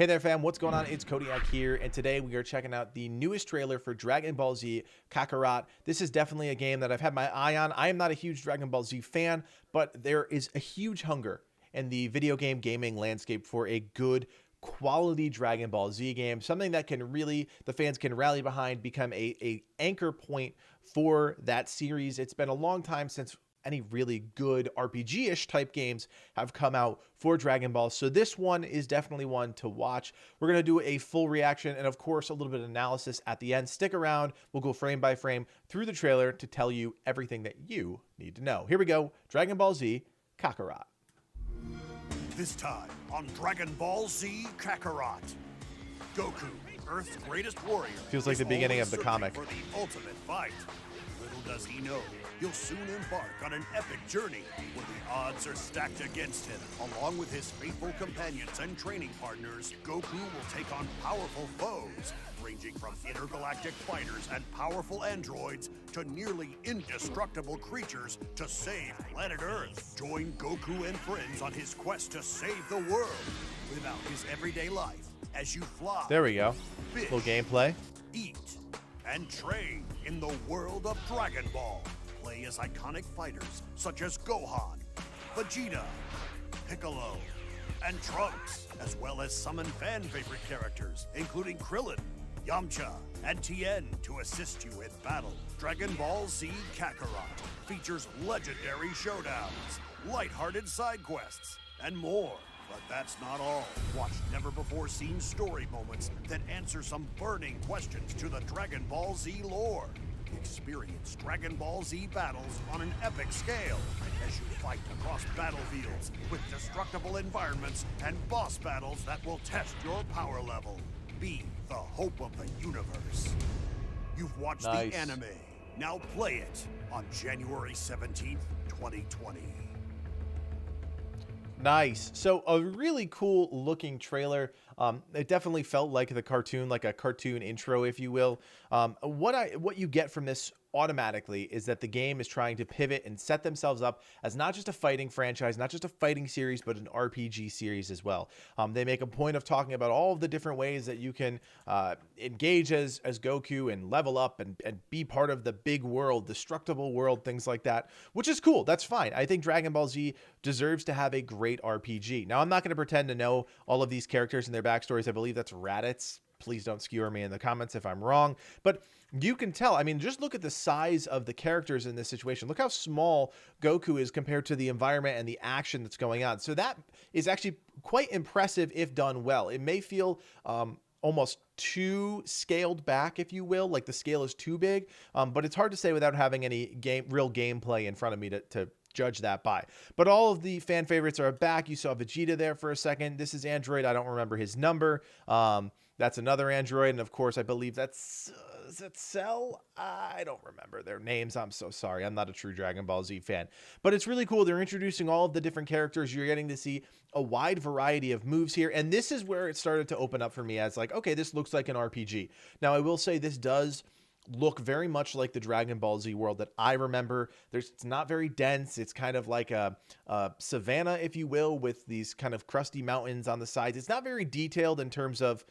Hey there fam, what's going on? It's Codiak here, and today we are checking out the newest trailer for Dragon Ball Z Kakarot. This is definitely a game that I've had my eye on. I am not a huge Dragon Ball Z fan, but there is a huge hunger in the video game gaming landscape for a good quality Dragon Ball Z game, something that can really, the fans can rally behind, become a anchor point for that series. It's been a long time since any really good RPG-ish type games have come out for Dragon Ball. So this one is definitely one to watch. We're going to do a full reaction and of course a little bit of analysis at the end. Stick around. We'll go frame by frame through the trailer to tell you everything that you need to know. Here we go. Dragon Ball Z Kakarot. This time on Dragon Ball Z Kakarot, Goku, Earth's greatest warrior, Feels like the beginning of the comic. For the ultimate fight. Little does he know, he'll soon embark on an epic journey where the odds are stacked against him. Along with his faithful companions and training partners, Goku will take on powerful foes, ranging from intergalactic fighters and powerful androids to nearly indestructible creatures to save planet Earth. Join Goku and friends on his quest to save the world. Live out his everyday life as you fly. There we go. Fish, Little gameplay. eat, and train in the world of Dragon Ball. Play as iconic fighters such as Gohan, Vegeta, Piccolo, and Trunks, as well as summon fan-favorite characters, including Krillin, Yamcha, and Tien to assist you in battle. Dragon Ball Z Kakarot features legendary showdowns, lighthearted side quests, and more. But that's not all. Watch never-before-seen story moments that answer some burning questions to the Dragon Ball Z lore. Experience Dragon Ball Z battles on an epic scale as you fight across battlefields with destructible environments and boss battles that will test your power level. Be the hope of the universe. You've watched Nice. the anime. Now play it on January 17th, 2020. Nice. So a really cool looking trailer. It definitely felt like the cartoon, like a cartoon intro, if you will. What you get from this automatically is that the game is trying to pivot and set themselves up as not just a fighting franchise, not just a fighting series, but an RPG series as well. They make a point of talking about all of the different ways that you can engage as Goku and level up and be part of the big world, destructible world, things like that, which is cool. That's fine. I think Dragon Ball Z deserves to have a great RPG. Now, I'm not going to pretend to know all of these characters and their backstories. I believe that's Raditz. Please don't skewer me in the comments if I'm wrong, but you can tell. I mean, just look at the size of the characters in this situation. Look how small Goku is compared to the environment and the action that's going on. So that is actually quite impressive if done well. It may feel almost too scaled back, if you will, like the scale is too big, but it's hard to say without having any real gameplay in front of me to judge that by. But all of the fan favorites are back. You saw Vegeta there for a second. This is Android. I don't remember his number. That's another Android. And of course, I believe that's, is it Cell? I don't remember their names. I'm so sorry. I'm not a true Dragon Ball Z fan, but it's really cool. They're introducing all of the different characters. You're getting to see a wide variety of moves here. And this is where it started to open up for me as like, okay, this looks like an RPG. Now I will say this does look very much like the Dragon Ball Z world that I remember. It's not very dense. It's kind of like a savanna, if you will, with these kind of crusty mountains on the sides. It's not very detailed in terms of,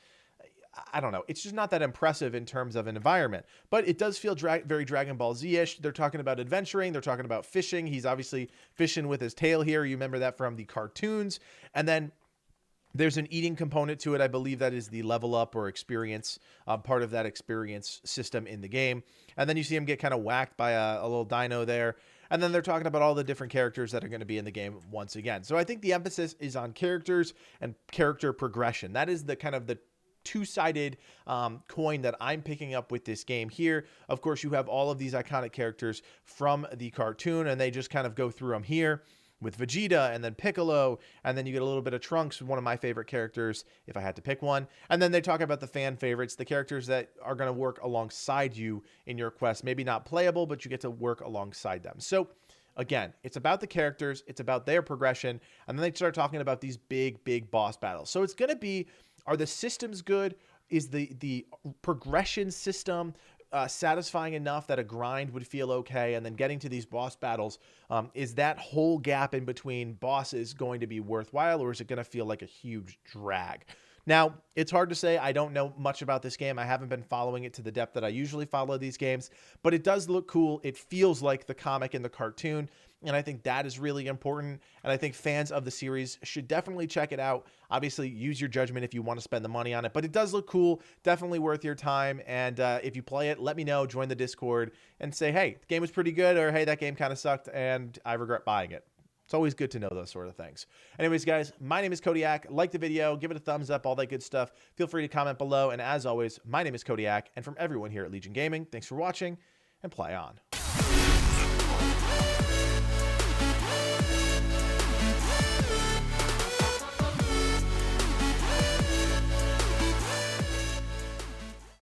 I don't know. It's just not that impressive in terms of an environment, but it does feel very Dragon Ball Z-ish. They're talking about adventuring. They're talking about fishing. He's obviously fishing with his tail here. You remember that from the cartoons. And then there's an eating component to it. I believe that is the level up or experience, part of that experience system in the game. And then you see him get kind of whacked by a little dino there. And then they're talking about all the different characters that are going to be in the game once again. So I think the emphasis is on characters and character progression. That is the kind of the two-sided coin that I'm picking up with this game here. Of course, you have all of these iconic characters from the cartoon, and they just kind of go through them here with Vegeta and then Piccolo, and then you get a little bit of Trunks, one of my favorite characters, if I had to pick one. And then they talk about the fan favorites, the characters that are going to work alongside you in your quest. Maybe not playable, but you get to work alongside them. So again, it's about the characters, it's about their progression, and then they start talking about these big boss battles. So it's going to be, are the systems good? Is the progression system satisfying enough that a grind would feel okay? And then getting to these boss battles, is that whole gap in between bosses going to be worthwhile, or is it going to feel like a huge drag? Now, it's hard to say. I don't know much about this game. I haven't been following it to the depth that I usually follow these games, but it does look cool. It feels like the comic and the cartoon, and I think that is really important, and I think fans of the series should definitely check it out. Obviously, use your judgment if you want to spend the money on it, but it does look cool, definitely worth your time, and if you play it, let me know, join the Discord, and say, hey, the game was pretty good, or hey, that game kind of sucked, and I regret buying it. It's always good to know those sort of things. Anyways, guys, my name is Codiak. Like the video, give it a thumbs up, all that good stuff. Feel free to comment below, and as always, my name is Codiak, and from everyone here at Legion Gaming, thanks for watching, and play on.